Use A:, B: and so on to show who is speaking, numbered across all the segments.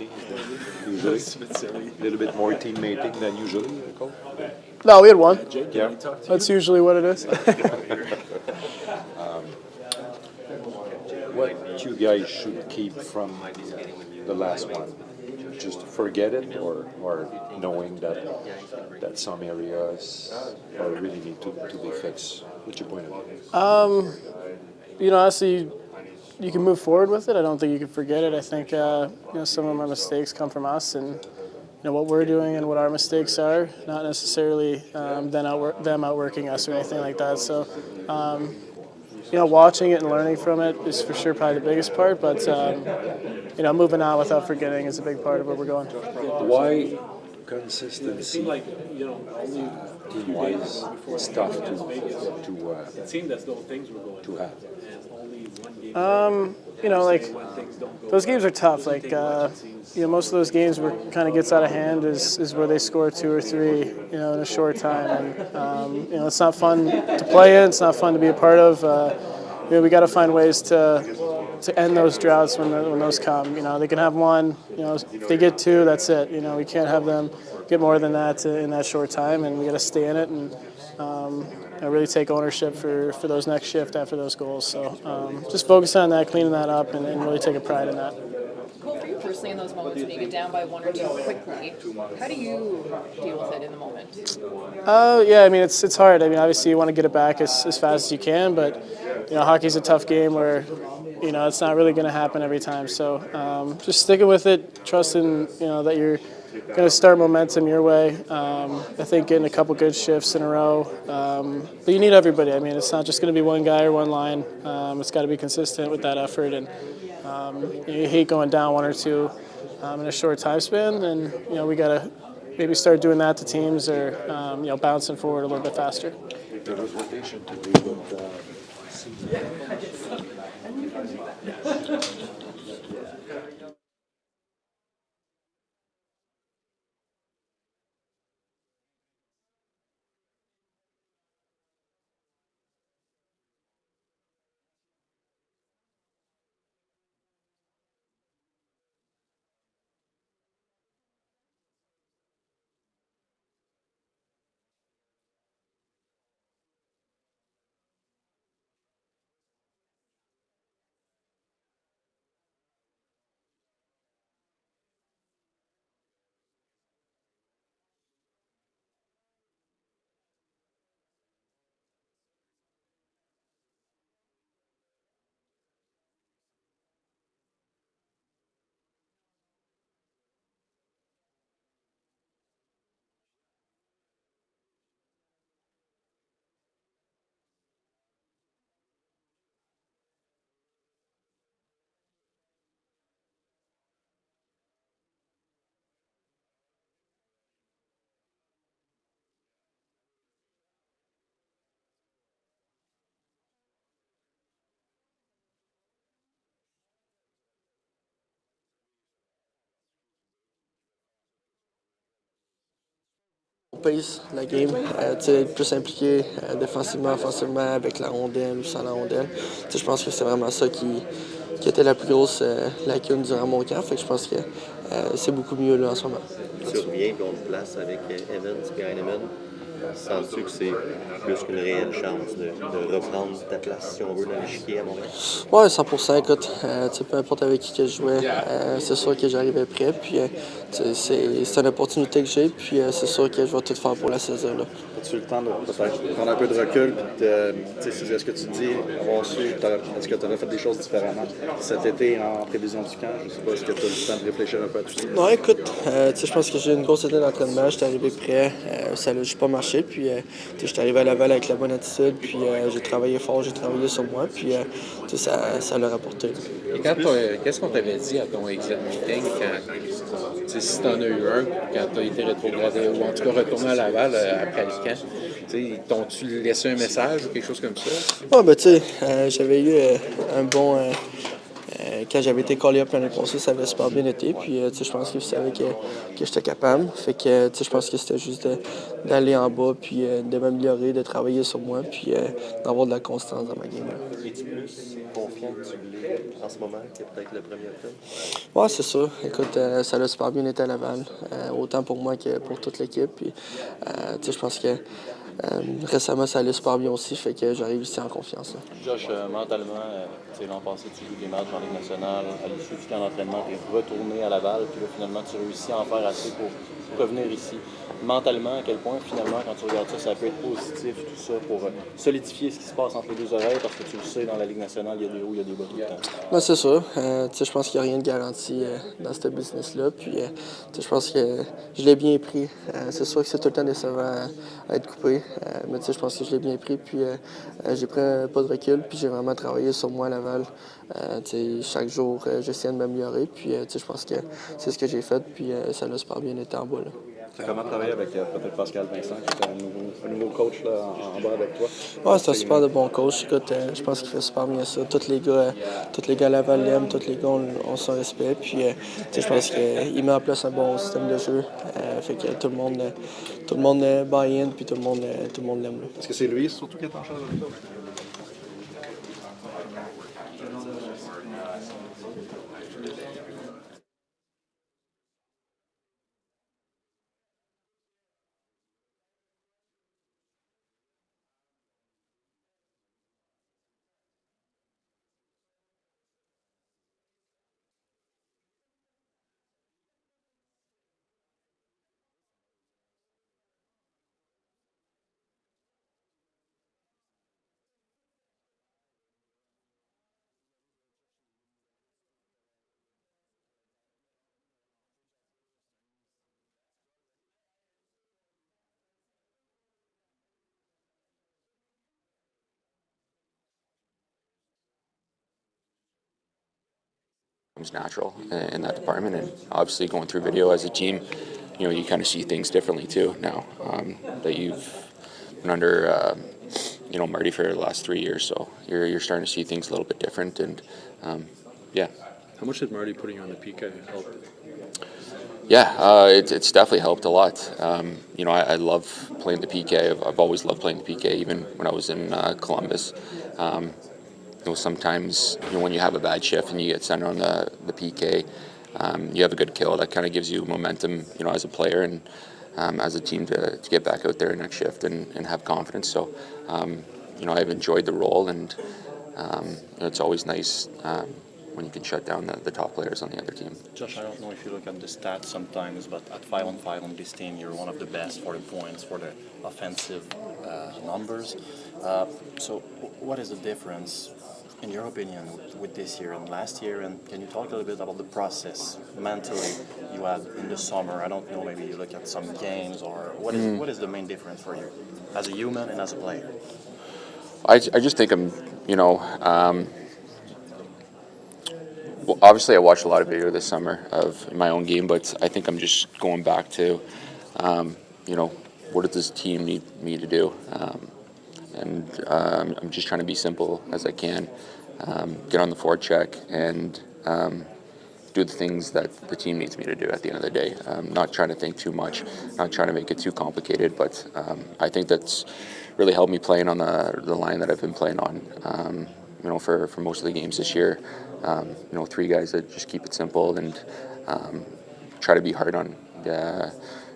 A: teammating usually? A little bit more teammating than usually, Cole?
B: No, we had one.
A: Yeah.
B: That's usually what it is.
A: What you guys should keep from the last one? Just forget it, or knowing that some areas really need to be fixed? What's your point of view?
B: Honestly, you can move forward with it. I don't think you can forget it. I think some of our mistakes come from us and what we're doing and what our mistakes are, not necessarily them outworking us or anything like that. So, watching it and learning from it is for sure probably the biggest part. But moving on without forgetting is a big part of where we're going.
A: Why consistency? Team-wise, it's tough to have.
B: Those games are tough. Most of those games where it kind of gets out of hand is where they score 2 or 3, in a short time. And, it's not fun to play in. It's not fun to be a part of. We got to find ways to end those droughts when those come. They can have one. If they get 2, that's it. We can't have them get more than that in that short time, and we got to stay in it and really take ownership for those next shift after those goals. So just focus on that, cleaning that up, and really take a pride in that.
C: Cole, for you personally, in those moments when you get down by 1 or 2 quickly, how do you deal with it in the moment?
B: It's hard. Obviously you want to get it back as fast as you can, but hockey's a tough game where it's not really going to happen every time. So just sticking with it, trusting that you're going to start momentum your way. I think getting a couple good shifts in a row. But you need everybody. It's not just going to be one guy or one line. It's got to be consistent with that effort. And you hate going down 1 or 2 in a short time span. And we got to maybe start doing that to teams, or bouncing forward a little bit faster.
A: There was rotation to do with
D: Pace la game, plus impliqué défensivement, offensivement, avec la rondelle ou sans la rondelle. Je pense que c'est vraiment ça qui était la plus grosse lacune durant mon camp. Fait que je pense que c'est beaucoup mieux là en ce moment.
E: Tu reviens et on te place avec Evans et Heinemann. Sens-tu que c'est plus qu'une réelle chance de reprendre ta place, si on veut, dans l'échiquier à Montréal?
D: Oui, 100%. Écoute, peu importe avec qui que je jouais, c'est sûr que j'arrivais prêt. Puis c'est une opportunité que j'ai. Puis c'est sûr que je vais tout faire pour la saison. Là.
F: As-tu eu le temps de peut-être prendre un peu de recul? Est-ce que tu te dis, avoir su, est-ce que tu aurais fait des choses différemment cet été en prévision du camp? Je ne sais pas, est-ce que tu as eu le temps de réfléchir un peu à tout ça?
D: Non, écoute, je pense que j'ai eu une grosse année d'entraînement. J'étais arrivé prêt. Ça n'a juste pas marché. Puis j'étais arrivé à Laval avec la bonne attitude. Puis j'ai travaillé fort, j'ai travaillé sur moi. Puis ça l'a rapporté.
G: Et qu'est-ce qu'on t'avait dit à ton exit meeting si tu en as eu un, quand tu as été rétrogradé, ou en tout cas retourné à Laval après le camp? T'ont-tu laissé un message ou quelque chose comme ça?
D: Ouais, j'avais eu un bon quand j'avais été callé up l'année passée, ça avait super bien été. Puis, je pense que vous savez que j'étais capable. Fait que, je pense que c'était juste d'aller en bas, puis de m'améliorer, de travailler sur moi, puis d'avoir de la constance dans ma game.
E: Es-tu plus confiant que tu l'es en ce moment que peut-être le 1er octobre?
D: Ouais, c'est sûr. Écoute, ça a super bien été à Laval, autant pour moi que pour toute l'équipe. Puis, je pense que récemment, ça allait super bien aussi, fait que j'arrive ici en confiance. Là.
H: Josh, mentalement, l'an passé, tu joues des matchs en Ligue nationale. À l'issue du camp d'entraînement, tu es retourné à Laval, puis là, finalement, tu réussis à en faire assez pour revenir ici. Mentalement, à quel point, finalement, quand tu regardes ça, ça peut être positif, tout ça, pour solidifier ce qui se passe entre les deux oreilles, parce que tu le sais, dans la Ligue nationale, il y a des hauts, il y a des bas tout le temps.
D: Ben, c'est sûr. Je pense qu'il n'y a rien de garanti dans ce business-là. Puis, je pense que je l'ai bien pris. C'est sûr que c'est tout le temps décevant à être coupé. Mais je pense que je l'ai bien pris. Puis, j'ai pris un pas de recul. Puis, j'ai vraiment travaillé sur moi à Laval. Chaque jour, j'essaie de m'améliorer. Puis, je pense que c'est ce que j'ai fait. Puis, ça a super bien été en bas. Là.
F: C'est comment travailler avec peut-être Pascal Vincent, qui est un nouveau coach là, en bas avec toi?
D: Ouais, c'est un super de bon coach. Écoute, je pense qu'il fait super bien ça. Tous les gars à Laval l'aiment, tous les gars ont son respect. Puis, je pense qu'il met en place un bon système de jeu. Fait que tout le monde buy in, puis tout le monde l'aime.
F: Est-ce que c'est lui surtout qui est en charge de ça?
I: Comes natural in that department, and obviously going through video as a team, you kind of see things differently too now that you've been under Marty for the last 3 years, so you're starting to see things a little bit different, and yeah.
J: How much did Marty putting you on the PK help?
I: Yeah, it's definitely helped a lot. I love playing the PK. I've always loved playing the PK, even when I was in Columbus. Sometimes when you have a bad shift and you get sent on the PK, you have a good kill. That kind of gives you momentum, as a player and as a team to get back out there next shift and have confidence. So, I've enjoyed the role, and it's always nice when you can shut down the top players on the other team.
H: Josh, I don't know if you look at the stats sometimes, but at 5-on-5 on this team, you're one of the best for the points, for the offensive numbers. So what is the difference, in your opinion, with this year and last year? And can you talk a little bit about the process mentally you had in the summer? I don't know, maybe you look at some games, or what is the main difference for you as a human and as a player?
I: I just think I'm, well, obviously I watched a lot of video this summer of my own game, but I think I'm just going back to, what does this team need me to do? I'm just trying to be simple as I can, get on the forecheck and do the things that the team needs me to do at the end of the day. Not trying to think too much, not trying to make it too complicated, but I think that's really helped me playing on the line that I've been playing on, for most of the games this year. 3 guys that just keep it simple and try to be hard on the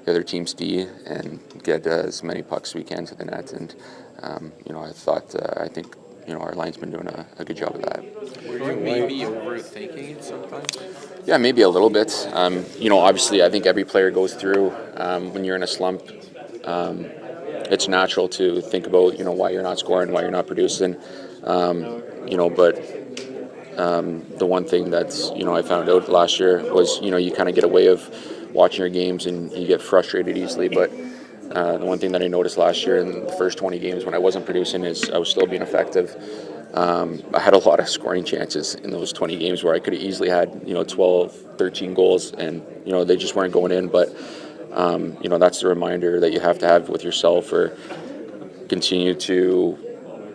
I: other team's D and get as many pucks as we can to the net. And I think our line's been doing a good job of that.
G: Were you maybe overthinking it sometimes?
I: Yeah, maybe a little bit. Obviously, I think every player goes through when you're in a slump. It's natural to think about why you're not scoring, why you're not producing. But the one thing that's I found out last year was you kind of get a way of watching your games and you get frustrated easily. But the one thing that I noticed last year in the first 20 games when I wasn't producing is I was still being effective. I had a lot of scoring chances in those 20 games where I could have easily had 12, 13 goals, and they just weren't going in. But that's the reminder that you have to have with yourself, or continue to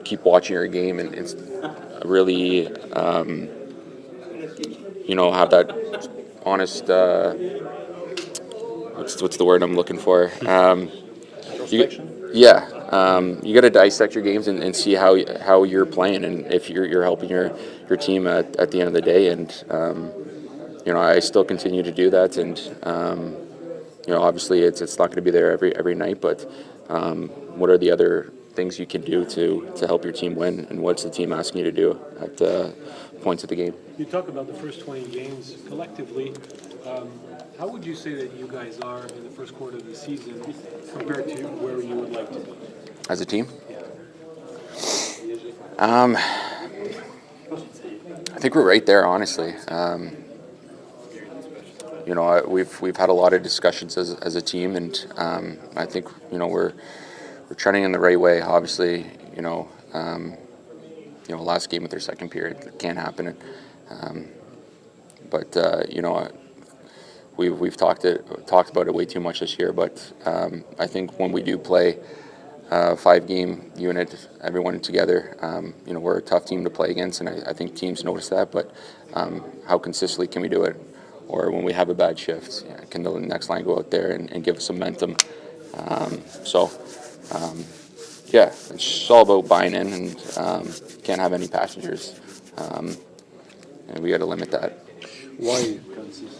I: keep watching your game and it's really have that honest. What's the word I'm looking for? Yeah, you got to dissect your games and see how you're playing and if you're helping your team at the end of the day. And I still continue to do that. And obviously it's not going to be there every night. But what are the other things you can do to help your team win? And what's the team asking you to do at points of the game?
K: You talk about the first 20 games collectively. How would you say that you guys are in the first quarter of the season compared to where you would like to be?
I: As a team?
K: Yeah.
I: I think we're right there, honestly. We've had a lot of discussions as a team, and I think we're trending in the right way. Obviously, last game with their second period can't happen, but we've talked about it way too much this year. But I think when we do play 5-game unit, everyone together, we're a tough team to play against, and I think teams notice that. But how consistently can we do it? Or when we have a bad shift, can the next line go out there and give us some momentum? It's all about buying in, and can't have any passengers, and we got to limit that.
A: Why consistent?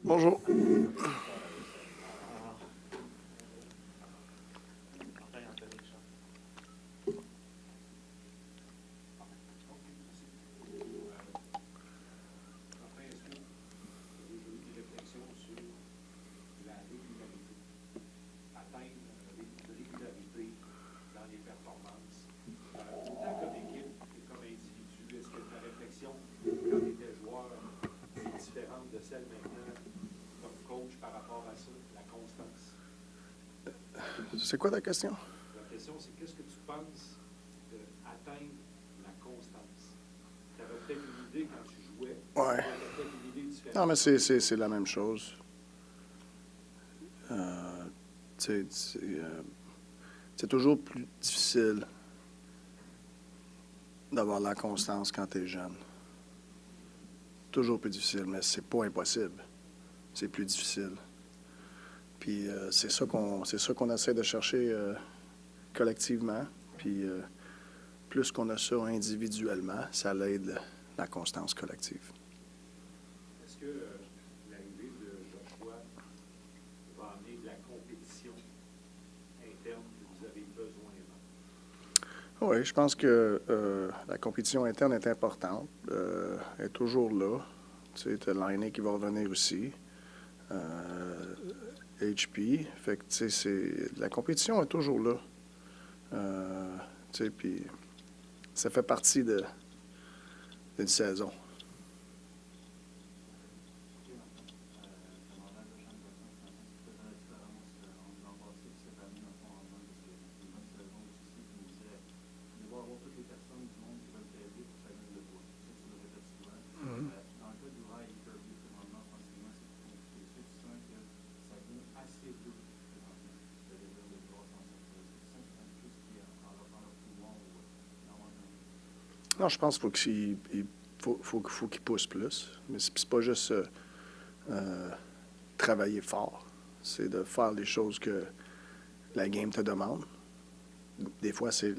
L: Bonjour. C'est quoi ta question?
K: La question, c'est qu'est-ce que tu penses d'atteindre la constance? Tu avais peut-être une idée quand tu jouais.
L: Ouais.
K: Tu avais peut-être une idée différente.
L: Non, mais c'est la même chose. C'est toujours plus difficile d'avoir la constance quand tu es jeune. Toujours plus difficile, mais c'est pas impossible. C'est plus difficile. Puis c'est ça qu'on essaie de chercher collectivement. Puis plus qu'on a ça individuellement, ça l'aide la constance collective.
K: Est-ce que l'arrivée de Joshua va amener de la compétition interne que vous avez besoin?
L: Oui, je pense que la compétition interne est importante. Elle est toujours là. Tu sais, tu as l'année qui va revenir aussi. HP. Fait que, tu sais, la compétition est toujours là. Tu sais, puis ça fait partie d'une saison. Non, je pense qu'il faut qu'il pousse plus. Mais c'est pas juste travailler fort. C'est de faire les choses que la game te demande. Des fois, c'est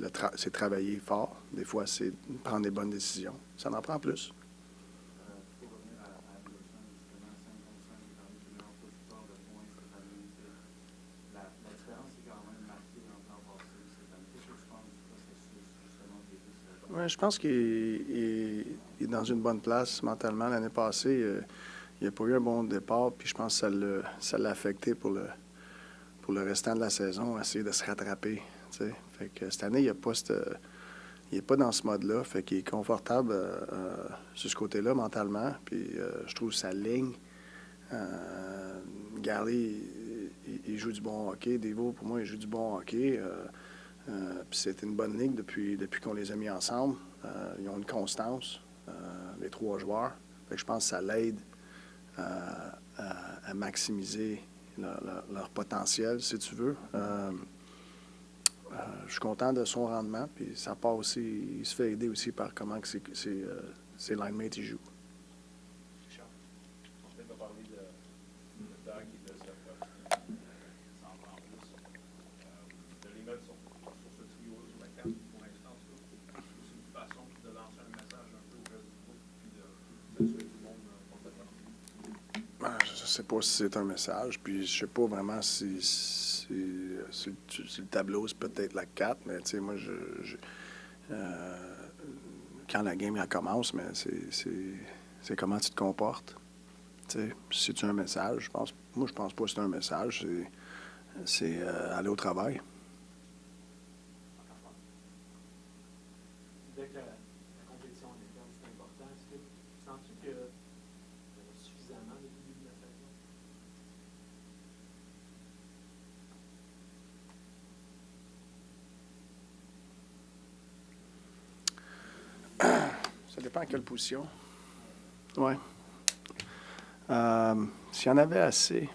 L: travailler fort. Des fois, c'est prendre des bonnes décisions. Ça en prend plus. Ouais, je pense qu'il est dans une bonne place mentalement. L'année passée, il n'a pas eu un bon départ, puis je pense que ça l'a affecté pour le restant de la saison, essayer de se rattraper. T'sais. Fait que cette année, il n'est pas dans ce mode-là. Fait qu'il est confortable sur ce côté-là mentalement. Puis je trouve sa ligne. Gary, il joue du bon hockey. Devo, pour moi, il joue du bon hockey. Puis c'était une bonne ligue depuis qu'on les a mis ensemble. Ils ont une constance, les trois joueurs. Fait que je pense que ça l'aide à maximiser leur potentiel, si tu veux. Je suis content de son rendement, puis ça part aussi, il se fait aider aussi par comment que ses line-mates y jouent. Je sais pas si c'est un message, puis je sais pas vraiment si sur le tableau, c'est peut-être la 4, mais tu sais, moi, quand la game elle commence, mais c'est comment tu te comportes. Tu sais, si c'est un message, je pense pas que c'est un message, c'est aller au travail.
K: Dès que la compétition interne, c'est important, est-ce que sens-tu qu'il y a suffisamment depuis le début de la saison?
L: Ça dépend à quelle position. Oui. S'il y en avait assez,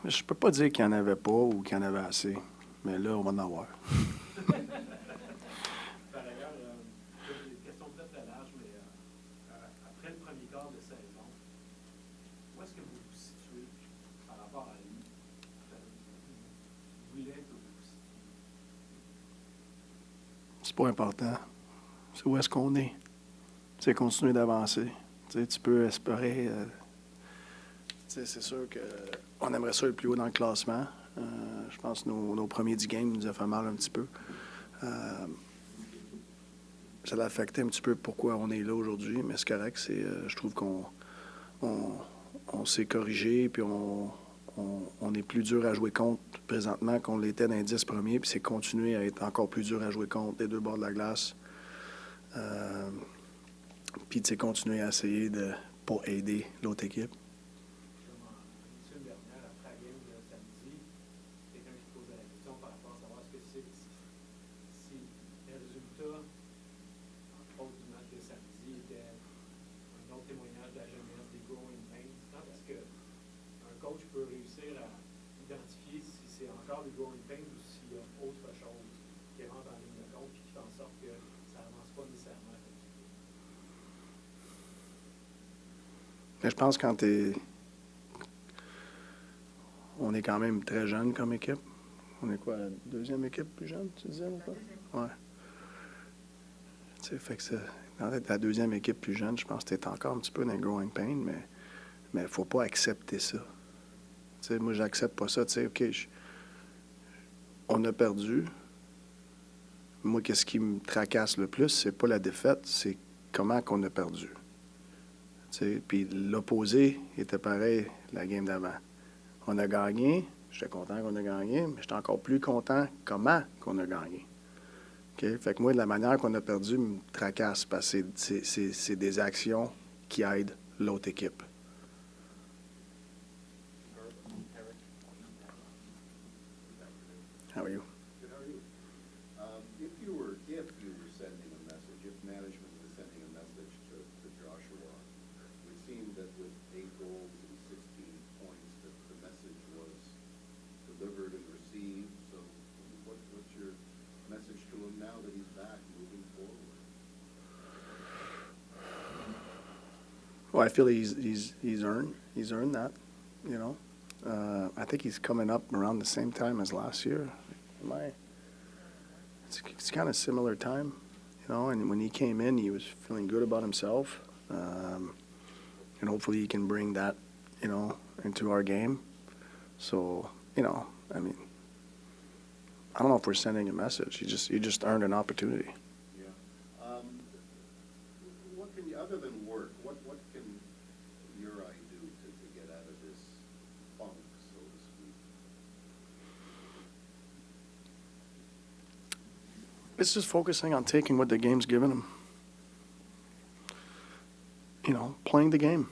L: je peux pas dire qu'il n'y en avait pas ou qu'il y en avait assez, mais là, on va en avoir.
K: Par ailleurs, une question peut-être très large, mais après le premier quart de saison, où est-ce que vous vous situez par rapport à lui? Où il est que vous vous situez?
L: C'est pas important. C'est où est-ce qu'on est. C'est continuer d'avancer. Tu sais, tu peux espérer. Tu sais, c'est sûr qu'on aimerait ça être plus haut dans le classement. Je pense que nos premiers 10 games nous a fait mal un petit peu. Ça l'a affecté un petit peu pourquoi on est là aujourd'hui, mais c'est correct. Je trouve qu'on s'est corrigé, puis on est plus dur à jouer contre présentement qu'on l'était dans les 10 premiers, puis c'est continué à être encore plus dur à jouer contre des deux bords de la glace. Puis, tu sais, continuer à essayer de pas aider l'autre équipe.
K: Une dernière, après la game de samedi, quelqu'un qui posait la question par rapport à savoir si les résultats, entre autres du match de samedi, étaient un autre témoignage de la jeunesse, des growing pains. Est-ce qu'un coach peut réussir à identifier si c'est encore des growing pains ou s'il y a autre chose qui rentre en ligne de compte et qui fait en sorte que ça n'avance pas nécessairement comme tu veux?
L: Mais je pense quand on est quand même très jeune comme équipe. On est quoi, la deuxième équipe plus jeune, tu disais, ou pas? Ouais. Tu sais, fait que dans la deuxième équipe plus jeune, je pense que tu es encore un petit peu dans le growing pain, mais il ne faut pas accepter ça. Tu sais, moi, j'accepte pas ça. Tu sais, OK, on a perdu. Moi, qu'est-ce qui me tracasse le plus, c'est pas la défaite, c'est comment qu'on a perdu. Tu sais, puis l'opposé était pareil la game d'avant. On a gagné, j'étais content qu'on a gagné, mais j'étais encore plus content comment qu'on a gagné. OK? Fait que moi, de la manière qu'on a perdu me tracasse parce que c'est des actions qui aident l'autre équipe. How are you?
M: Good, how are you? If you were sending a message, if management was sending a message to Joshua, it would seem that with 8 goals and 16 points, that the message was delivered and received. So, what's your message to him now that he's back, moving forward?
L: Well, I feel he's earned that, you know. I think he's coming up around the same time as last year. It's kind of similar time, you know, and when he came in, he was feeling good about himself. And hopefully he can bring that, you know, into our game. So, you know, I mean, I don't know if we're sending a message. He just earned an opportunity.
M: Yeah. What can you, other than work, what can Uri do to get out of this funk, so to speak?
L: It's just focusing on taking what the game's given him. You know, playing the game.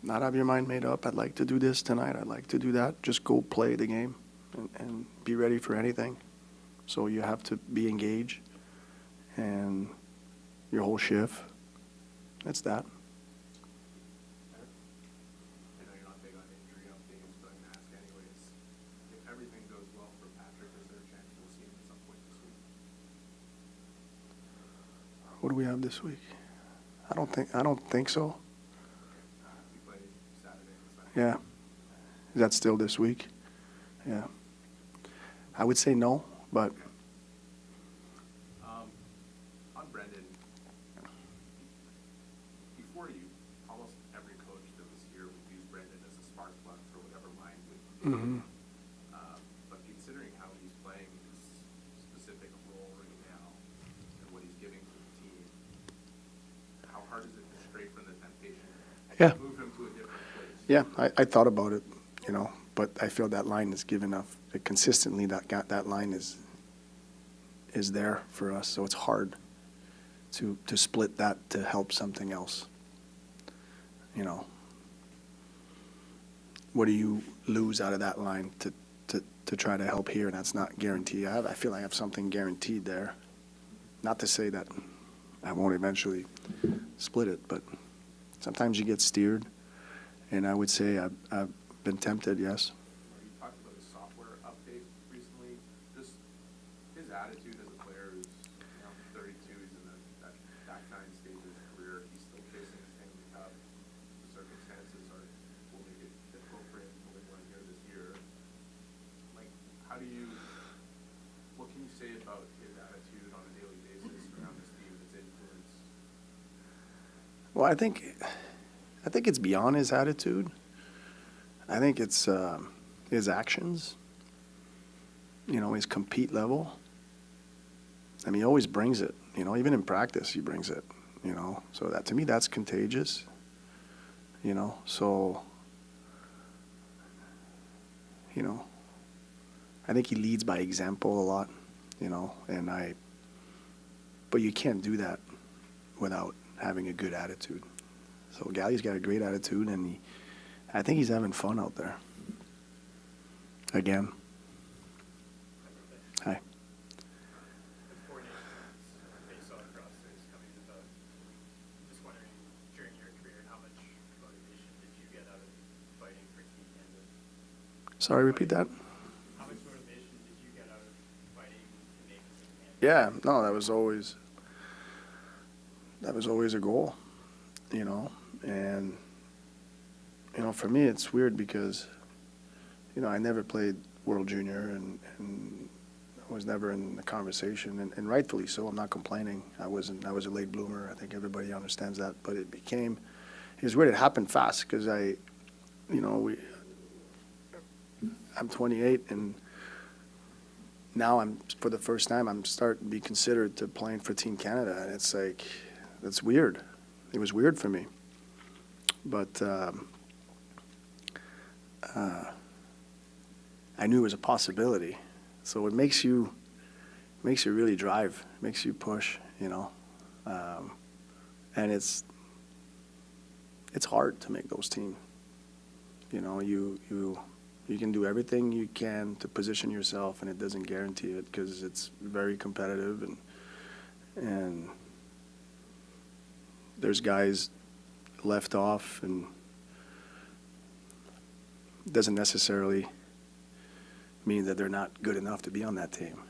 L: Not have your mind made up. I'd like to do this tonight. I'd like to do that. Just go play the game and be ready for anything. So you have to be engaged and your whole shift. It's that.
N: I know you're not big on injury updates, but I'm going to ask anyways. If everything goes well for Patrick, is there a chance we'll see him at some point this week?
L: What do we have this week? I don't think so.
N: We play Saturday and Sunday.
L: Yeah. Is that still this week? Yeah. I would say no, but
N: On Brendan, before you, almost every coach that was here would use Brendan as a spark plug for whatever line would be.
L: Mhm.
N: But considering how he's playing his specific role right now and what he's giving to the team, how hard is it to stray from the temptation?
L: Yeah.
N: Move him to a different place.
L: yeah, I thought about it, you know, but I feel that line is good enough. Consistently, that line is there for us, so it's hard to split that to help something else. You know, what do you lose out of that line to try to help here? That's not guaranteed. I feel I have something guaranteed there. Not to say that I won't eventually split it, but sometimes you get steered, and I would say I've been tempted, yes.
N: You talked about his software update recently. Just his attitude as a player who's 32, he's in that back nine stage of his career. He's still facing the Stanley Cup. The circumstances will make it difficult for him moving one here this year. Like, what can you say about his attitude on a daily basis around this team, its influence?
L: Well, I think I think it's beyond his attitude. I think it's his actions, you know, his compete level. I mean, he always brings it, you know, even in practice he brings it, you know. So that, to me, that's contagious, you know. So, you know, I think he leads by example a lot, you know, but you can't do that without having a good attitude. So Gally's got a great attitude, and I think he's having fun out there. Again. Hi.
K: Just wondering, during your career, how much motivation did you get out of fighting for Team Canada?
L: Sorry, repeat that.
K: How much motivation did you get out of fighting to make Team Canada?
L: Yeah, no, that was always a goal, you know. And, you know, for me, it's weird because, you know, I never played World Junior and I was never in the conversation, and rightfully so. I'm not complaining. I was a late bloomer. I think everybody understands that. But it was weird. It happened fast because I'm 28, and now for the first time, I'm starting to be considered to playing for Team Canada, and it's like, that's weird. It was weird for me. But I knew it was a possibility. So it makes you really drive, makes you push, you know. And it's hard to make those teams. You know, you can do everything you can to position yourself, and it doesn't guarantee it because it's very competitive, and there's guys left off, and it doesn't necessarily mean that they're not good enough to be on that team.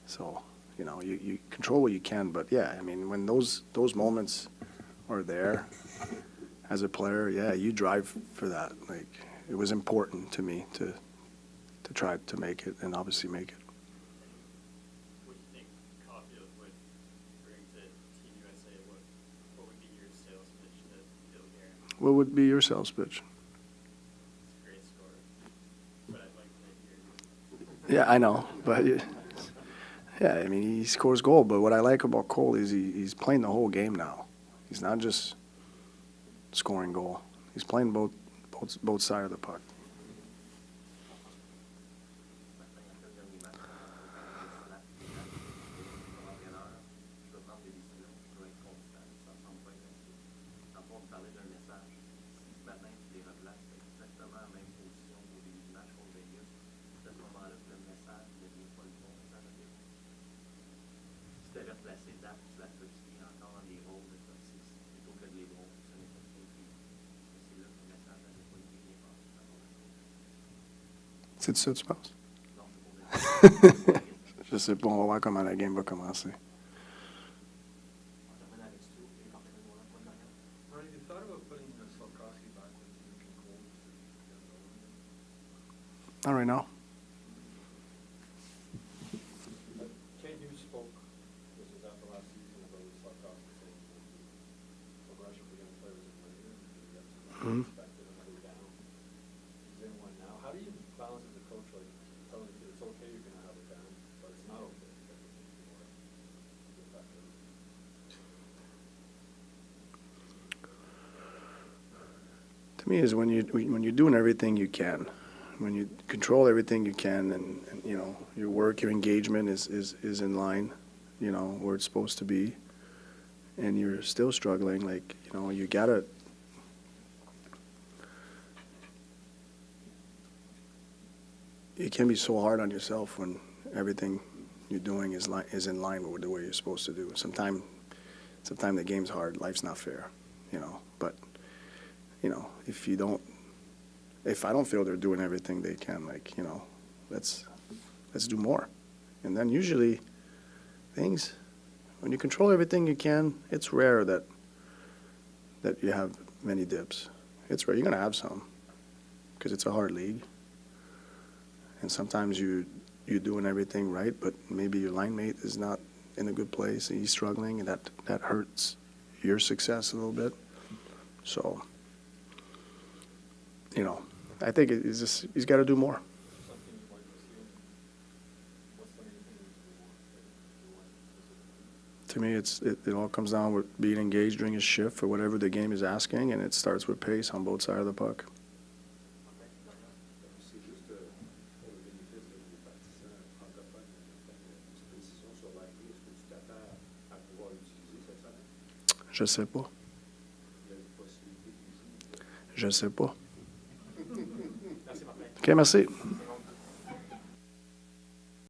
L: So, you know, you control what you can, but yeah, I mean, when those moments are there as a player, yeah, you drive for that. Like, it was important to me to try to make it, and obviously make it.
K: What do you think Caufield would bring to Team USA? What would be your sales pitch to Bill Guerin?
L: What would be your sales pitch?
K: He's a great scorer, but I'd like to hear you.
L: Yeah, I know, but yeah, I mean, he scores goal. But what I like about Cole is he's playing the whole game now. He's not just scoring goal. He's playing both sides of the puck. C'est ça, tu penses? Je sais pas, on va voir comment la game va commencer.
K: Ronnie, you thought about putting Slafkovsky back with Luke and Cole?
L: Not right now.
J: Kent, you spoke, this was after last season, about Slafkovsky saying progression for young players in later, and expected another down. He's in one now. How do you balance as a coach, like telling the kid it's okay, you're going to have a down, but it's not okay because it needs to be more effective?
L: To me, is when you're doing everything you can, when you control everything you can, and you know, your work, your engagement is in line, you know, where it's supposed to be, and you're still struggling, like, you know, you gotta. It can be so hard on yourself when everything you're doing is in line with the way you're supposed to do. Sometimes the game's hard. Life's not fair, you know. But you know, if I don't feel they're doing everything they can, like, you know, let's do more. And then usually things, when you control everything you can, it's rare that you have many dips. It's rare. You're gonna have some because it's a hard league. And sometimes you're doing everything right, but maybe your line mate is not in a good place and he's struggling, and that hurts your success a little bit. So you know, I think he's got to do more.
J: Something you'd like to see, and what's the main thing you want?
L: To me, it all comes down with being engaged during his shift for whatever the game is asking, and it starts with pace on both sides of the puck.
M: C'est juste pour le bénéfice de nos partisans francophones, une précision sur l'IP. Est-ce que tu t'attends à pouvoir l'utiliser cette semaine?
L: Je sais pas.
M: Il y a une possibilité qu'il joue.
L: Je sais pas.
J: Merci, Martin.
L: OK, merci.